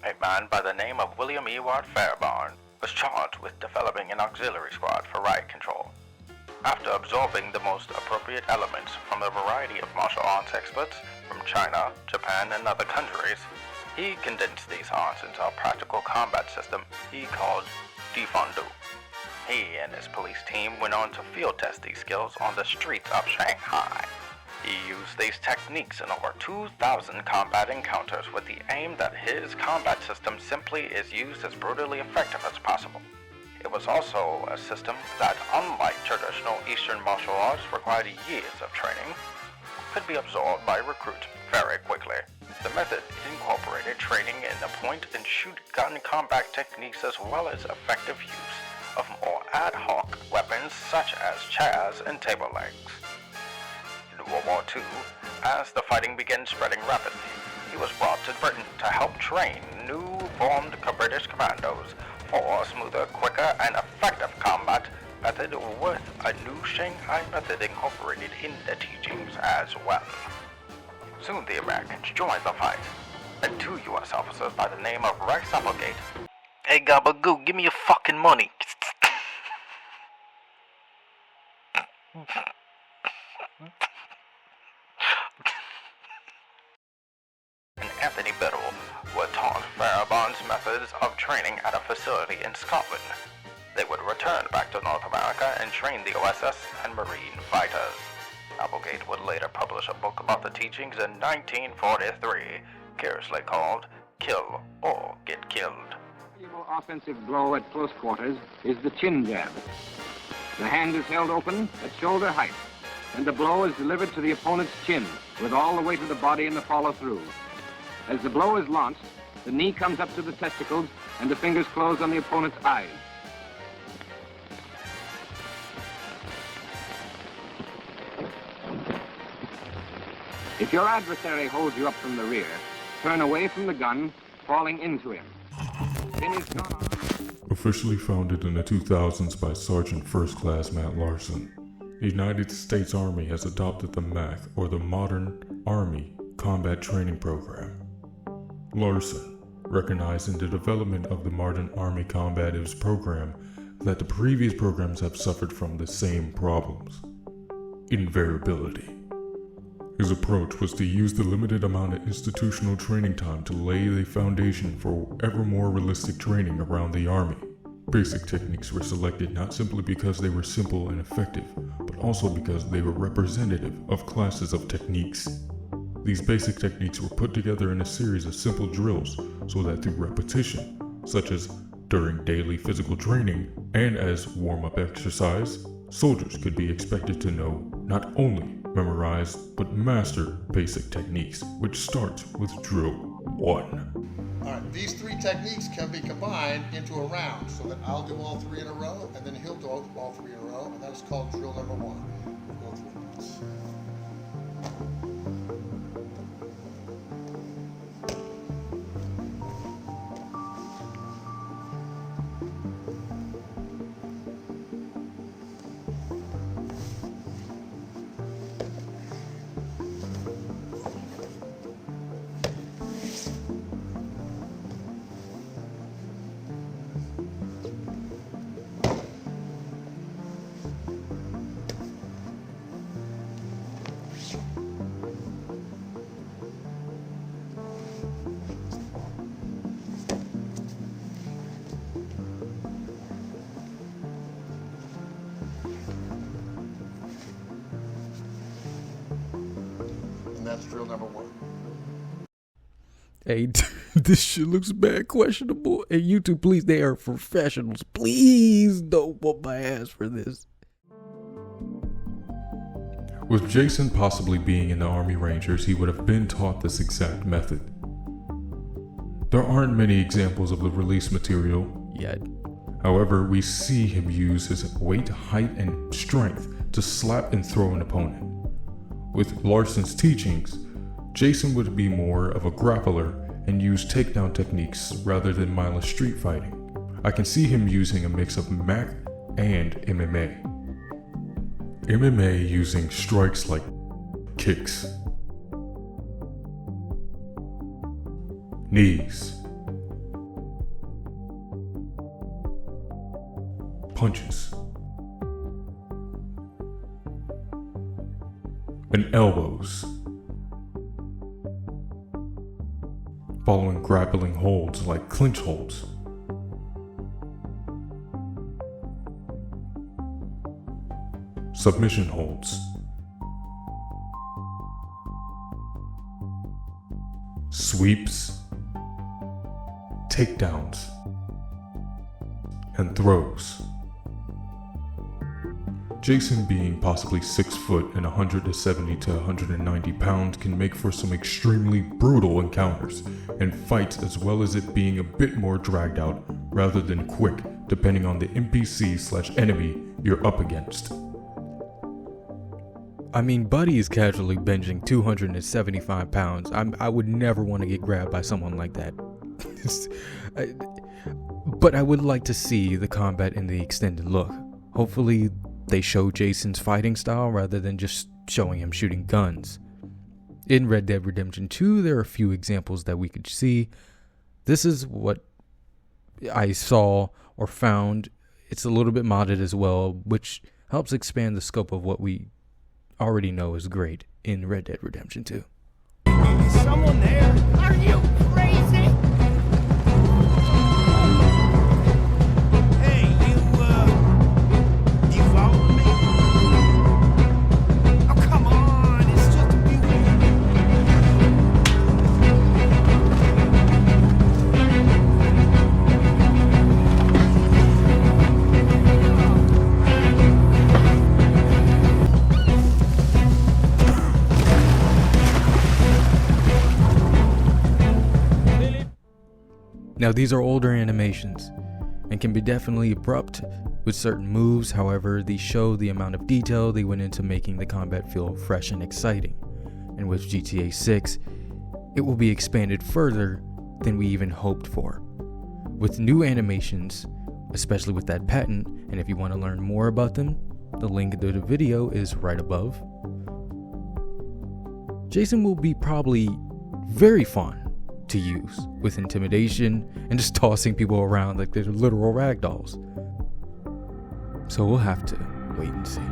a man by the name of William Ewart FairBairn was charged with developing an auxiliary squad for riot control. After absorbing the most appropriate elements from a variety of martial arts experts from China, Japan, and other countries, he condensed these arts into a practical combat system he called Defendu. He and his police team went on to field test these skills on the streets of Shanghai. He used these techniques in over 2,000 combat encounters with the aim that his combat system simply is used as brutally effective as possible. It was also a system that, unlike traditional Eastern martial arts required years of training, could be absorbed by recruits very quickly. The method incorporated training in the point-and-shoot gun combat techniques as well as effective use of more ad hoc weapons such as chairs and table legs. In World War II, as the fighting began spreading rapidly, he was brought to Britain to help train new formed British commandos for a smoother, quicker, and effective combat method with a new Shanghai method incorporated in the teachings as well. Soon the Americans joined the fight, and 2 U.S. officers by the name of Rex Applegate. Hey Gabagoo, give me your fucking money. And Anthony Biddle were taught FairBairn's methods of training at a facility in Scotland. They would return back to North America and train the OSS and Marine fighters. Applegate would later publish a book about the teachings in 1943, curiously called Kill or Get Killed. The offensive blow at close quarters is the chin jab. The hand is held open at shoulder height, and the blow is delivered to the opponent's chin with all the weight of the body in the follow-through. As the blow is launched, the knee comes up to the testicles and the fingers close on the opponent's eyes. If your adversary holds you up from the rear, turn away from the gun, falling into him. Finish your arm. Officially founded in the 2000s by Sargent First Class Matt Larson, the United States Army has adopted the MAC, or the Modern Army Combat Training Program. Larson, recognizing the development of the Modern Army Combatives program, that the previous programs have suffered from the same problems: invariability. His approach was to use the limited amount of institutional training time to lay the foundation for ever more realistic training around the Army. Basic techniques were selected not simply because they were simple and effective, but also because they were representative of classes of techniques. These basic techniques were put together in a series of simple drills so that through repetition, such as during daily physical training and as warm-up exercise, soldiers could be expected to know not only memorize but master basic techniques, which starts with drill 1. Alright, these 3 techniques can be combined into a round, so that I'll do all 3 in a row, and then he'll do all 3 in a row, and that's called drill number 1. We'll go through this. That's drill number 1. Hey, this shit looks bad questionable. Hey, YouTube, please, they are professionals. Please don't whoop my ass for this. With Jason possibly being in the Army Rangers, he would have been taught this exact method. There aren't many examples of the release material yet. However, we see him use his weight, height, and strength to slap and throw an opponent. With Larson's teachings, Jason would be more of a grappler and use takedown techniques rather than mindless street fighting. I can see him using a mix of MAC and MMA. MMA using strikes like kicks, knees, punches, and elbows, following grappling holds like clinch holds. Submission holds, sweeps, takedowns, and throws. Jason, being possibly 6 foot and 170 to 190 pounds, can make for some extremely brutal encounters and fights, as well as it being a bit more dragged out rather than quick, depending on the NPC/enemy you're up against. I mean, Buddy is casually benching 275 pounds. I would never want to get grabbed by someone like that. But I would like to see the combat in the extended look. Hopefully they show Jason's fighting style rather than just showing him shooting guns. In Red Dead Redemption 2, there are a few examples that we could see. This is what I saw or found. It's a little bit modded as well, which helps expand the scope of what we already know is great in Red Dead Redemption 2. Is someone there? Are you crazy? Hey, you following me? Oh, come on, it's just a few Now, these are older animations and can be definitely abrupt with certain moves. However, these show the amount of detail they went into making the combat feel fresh and exciting. And with GTA 6, it will be expanded further than we even hoped for. With new animations, especially with that patent, and if you want to learn more about them, the link to the video is right above. Jason will be probably very fun to use with intimidation and just tossing people around like they're literal ragdolls. So we'll have to wait and see.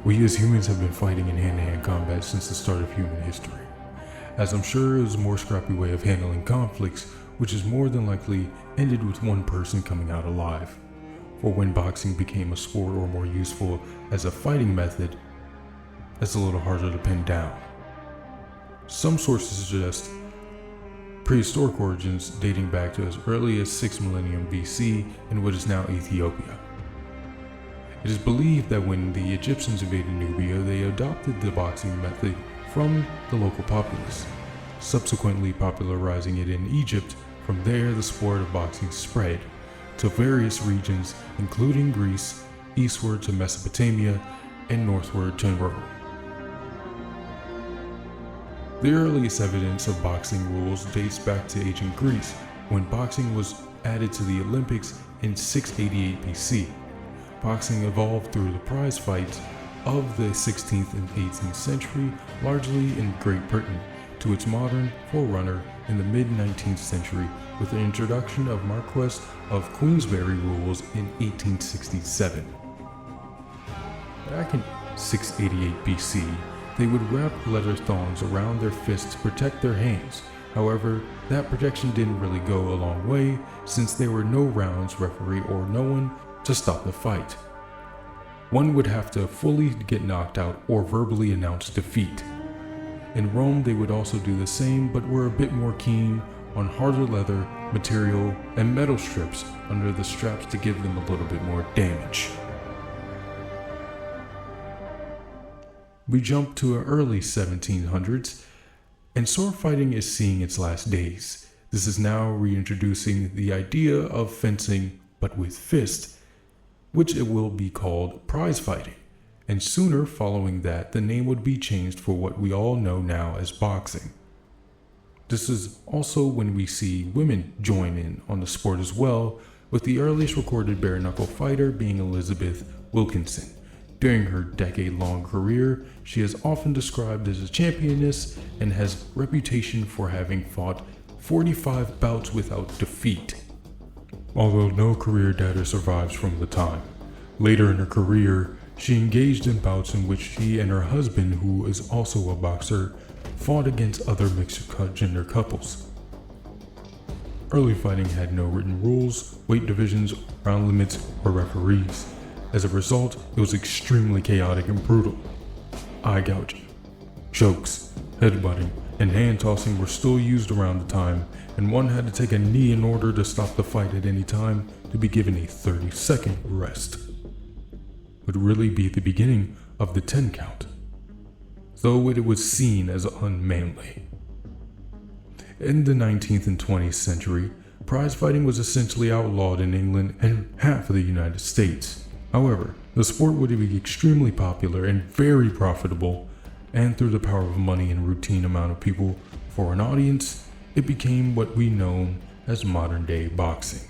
We as humans have been fighting in hand-to-hand combat since the start of human history, as I'm sure it was a more scrappy way of handling conflicts, which is more than likely ended with one person coming out alive. For when boxing became a sport or more useful as a fighting method, that's a little harder to pin down. Some sources suggest prehistoric origins dating back to as early as 6 millennium BC in what is now Ethiopia. It is believed that when the Egyptians invaded Nubia, they adopted the boxing method from the local populace, subsequently popularizing it in Egypt. From there, the sport of boxing spread to various regions, including Greece, eastward to Mesopotamia, and northward to Rome. The earliest evidence of boxing rules dates back to ancient Greece, when boxing was added to the Olympics in 688 BC. Boxing evolved through the prize fights of the 16th and 18th century, largely in Great Britain, to its modern forerunner in the mid-19th century with the introduction of Marquess of Queensberry rules in 1867. Back in 688 BC, they would wrap leather thongs around their fists to protect their hands. However, that protection didn't really go a long way, since there were no rounds, referee, or no one to stop the fight. One would have to fully get knocked out or verbally announce defeat. In Rome, they would also do the same, but were a bit more keen on harder leather material and metal strips under the straps to give them a little bit more damage. We jump to early 1700s, and sword fighting is seeing its last days. This is now reintroducing the idea of fencing, but with fists, which it will be called prize fighting, and sooner following that, the name would be changed for what we all know now as boxing. This is also when we see women join in on the sport as well, with the earliest recorded bare-knuckle fighter being Elizabeth Wilkinson. During her decade-long career, she is often described as a championess and has reputation for having fought 45 bouts without defeat. Although no career data survives from the time, later in her career, she engaged in bouts in which she and her husband, who is also a boxer, fought against other mixed gender couples. Early fighting had no written rules, weight divisions, round limits, or referees. As a result, it was extremely chaotic and brutal. Eye gouging, chokes, headbutting, and hand tossing were still used around the time, and one had to take a knee in order to stop the fight at any time to be given a 30-second rest. Would really be the beginning of the 10 count, though it was seen as unmanly. In the 19th and 20th century, prize fighting was essentially outlawed in England and half of the United States. However, the sport would be extremely popular and very profitable, and through the power of money and routine amount of people for an audience, it became what we know as modern-day boxing.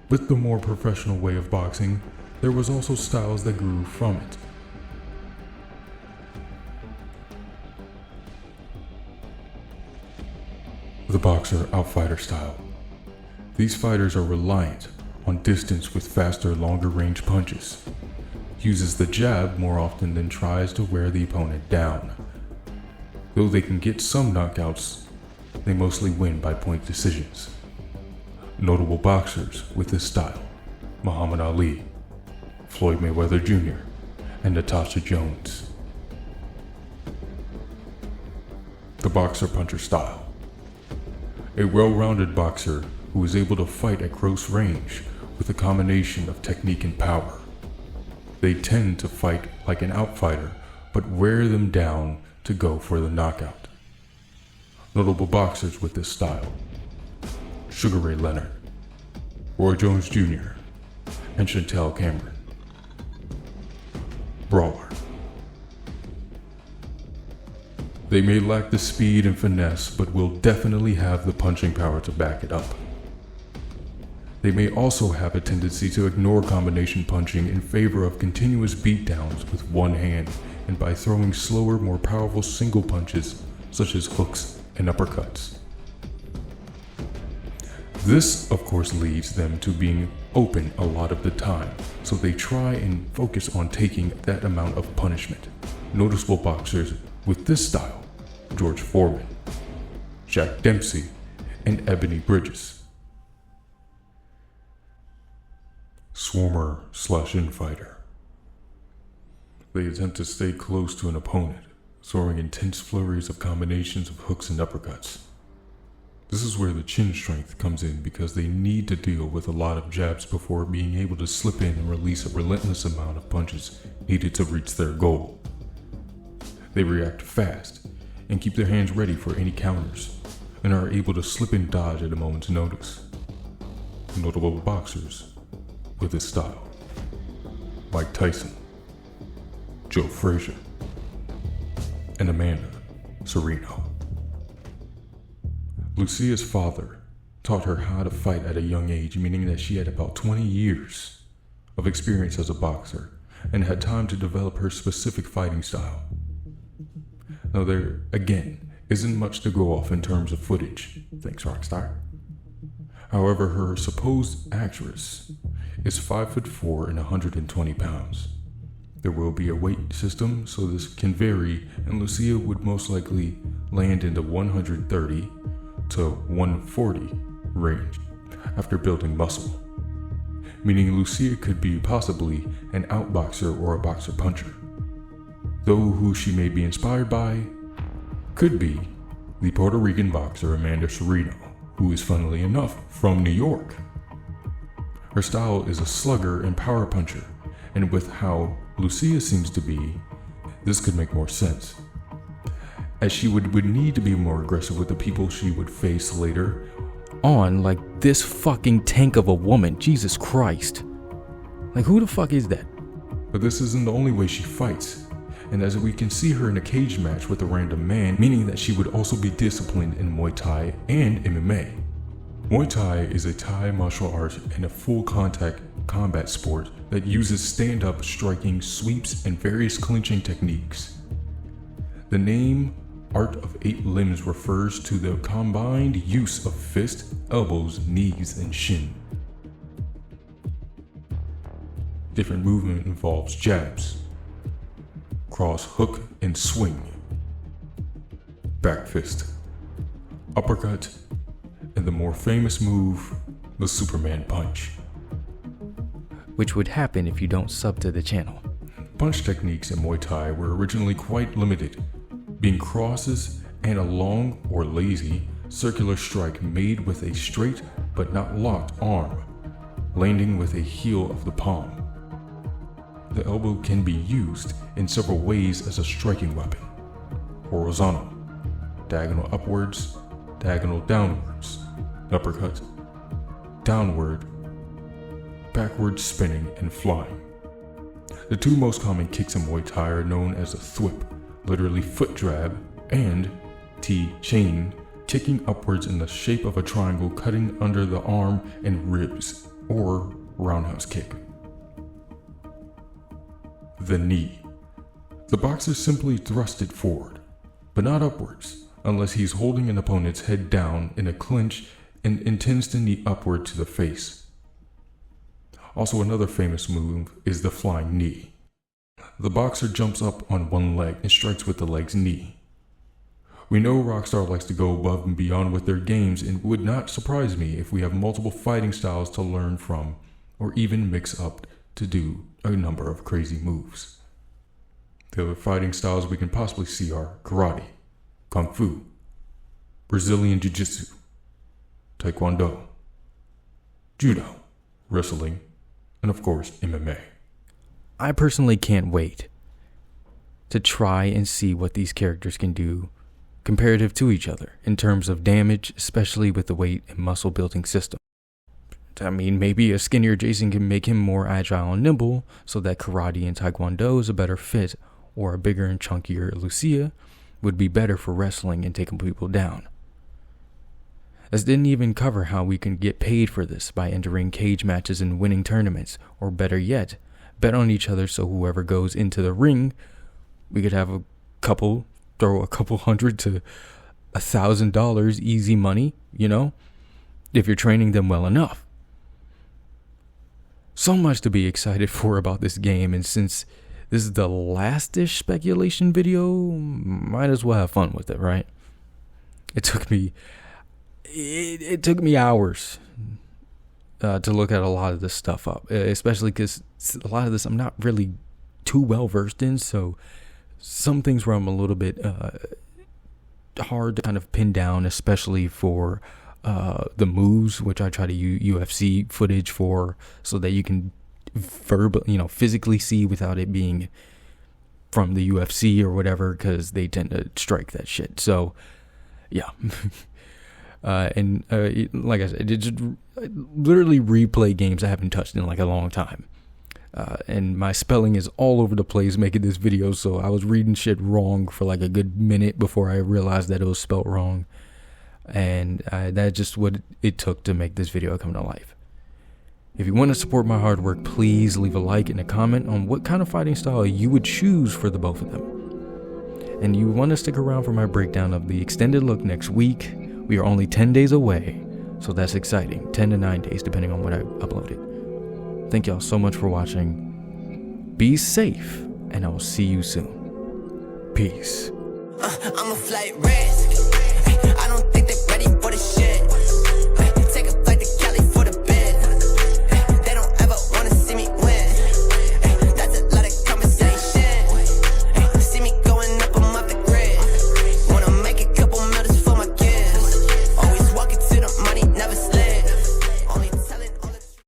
With the more professional way of boxing, there was also styles that grew from it. The boxer outfighter style. These fighters are reliant on distance with faster, longer range punches. Uses the jab more often than tries to wear the opponent down. Though they can get some knockouts, they mostly win by point decisions. Notable boxers with this style: Muhammad Ali, Floyd Mayweather Jr., and Natasha Jones. The boxer puncher style. A well-rounded boxer who is able to fight at close range with a combination of technique and power. They tend to fight like an outfighter, but wear them down to go for the knockout. Notable boxers with this style: Sugar Ray Leonard, Roy Jones Jr., and Chantel Cameron. Brawler. They may lack the speed and finesse, but will definitely have the punching power to back it up. They may also have a tendency to ignore combination punching in favor of continuous beatdowns with one hand and by throwing slower, more powerful single punches such as hooks and uppercuts. This, of course, leads them to being open a lot of the time, so they try and focus on taking that amount of punishment. Noticeable boxers with this style: George Foreman, Jack Dempsey, and Ebanie Bridges. Swarmer/infighter. They attempt to stay close to an opponent, throwing intense flurries of combinations of hooks and uppercuts. This is where the chin strength comes in, because they need to deal with a lot of jabs before being able to slip in and release a relentless amount of punches needed to reach their goal. They react fast and keep their hands ready for any counters, and are able to slip and dodge at a moment's notice. Notable boxers with this style: Mike Tyson, Joe Frazier, and Amanda Serino. Lucia's father taught her how to fight at a young age, meaning that she had about 20 years of experience as a boxer and had time to develop her specific fighting style. Now there, again, isn't much to go off in terms of footage, thanks Rockstar. However, her supposed actress is 5'4" and 120 pounds. There will be a weight system, so this can vary, and Lucia would most likely land in the 130 to 140 range after building muscle, meaning Lucia could be possibly an outboxer or a boxer puncher, though who she may be inspired by could be the Puerto Rican boxer Amanda Serino, who is funnily enough from New York. Her style is a slugger and power puncher, and with how Lucia seems to be, this could make more sense, as she would need to be more aggressive with the people she would face later on, like this fucking tank of a woman. Jesus Christ. Like, who the fuck is that? But this isn't the only way she fights, and as we can see her in a cage match with a random man, meaning that she would also be disciplined in Muay Thai and MMA. Muay Thai is a Thai martial art and a full contact combat sport that uses stand-up striking, sweeps, and various clinching techniques. The name Art of 8 Limbs refers to the combined use of fist, elbows, knees, and shin. Different movement involves jabs, cross hook and swing, back fist, uppercut, and the more famous move, the Superman punch. Which would happen if you don't sub to the channel. Punch techniques in Muay Thai were originally quite limited, being crosses and a long or lazy circular strike made with a straight but not locked arm, landing with a heel of the palm. The elbow can be used in several ways as a striking weapon: horizontal, diagonal upwards, diagonal downwards, uppercut, downward, backward spinning, and flying. The two most common kicks in Muay Thai are known as a thwip, literally foot drab, and T-chain, kicking upwards in the shape of a triangle cutting under the arm and ribs, or roundhouse kick. The knee. The boxer simply thrusts it forward, but not upwards, unless he's holding an opponent's head down in a clinch and intends to knee upward to the face. Also, another famous move is the flying knee. The boxer jumps up on one leg and strikes with the leg's knee. We know Rockstar likes to go above and beyond with their games, and it would not surprise me if we have multiple fighting styles to learn from, or even mix up to do a number of crazy moves. The other fighting styles we can possibly see are karate, kung fu, Brazilian jiu-jitsu, taekwondo, judo, wrestling, and of course MMA. I personally can't wait to try and see what these characters can do comparative to each other in terms of damage, especially with the weight and muscle building system. I mean, maybe a skinnier Jason can make him more agile and nimble, so that karate and taekwondo is a better fit, or a bigger and chunkier Lucia would be better for wrestling and taking people down. This didn't even cover how we can get paid for this by entering cage matches and winning tournaments, or better yet, bet on each other so whoever goes into the ring, we could have throw a couple $100 to $1,000 easy money, if you're training them well enough. So much to be excited for about this game, and since this is the last-ish speculation video, might as well have fun with it, right? It took me hours to look at a lot of this stuff up, especially because a lot of this I'm not really too well versed in, so some things where I'm a little bit hard to kind of pin down, especially for the moves, which I try to use UFC footage for, so that you can physically see without it being from the UFC or whatever, because they tend to strike that shit. So, yeah. And like I said, just literally replay games I haven't touched in like a long time. And my spelling is all over the place making this video, so I was reading shit wrong for like a good minute before I realized that it was spelt wrong. And that's just what it took to make this video come to life. If you want to support my hard work, please leave a like and a comment on what kind of fighting style you would choose for the both of them. And you want to stick around for my breakdown of the extended look next week. We are only 10 days away, so that's exciting. 10 to 9 days, depending on when I upload it. Thank y'all so much for watching. Be safe, and I will see you soon. Peace. I'm a flight risk. I don't think they're ready for the shit.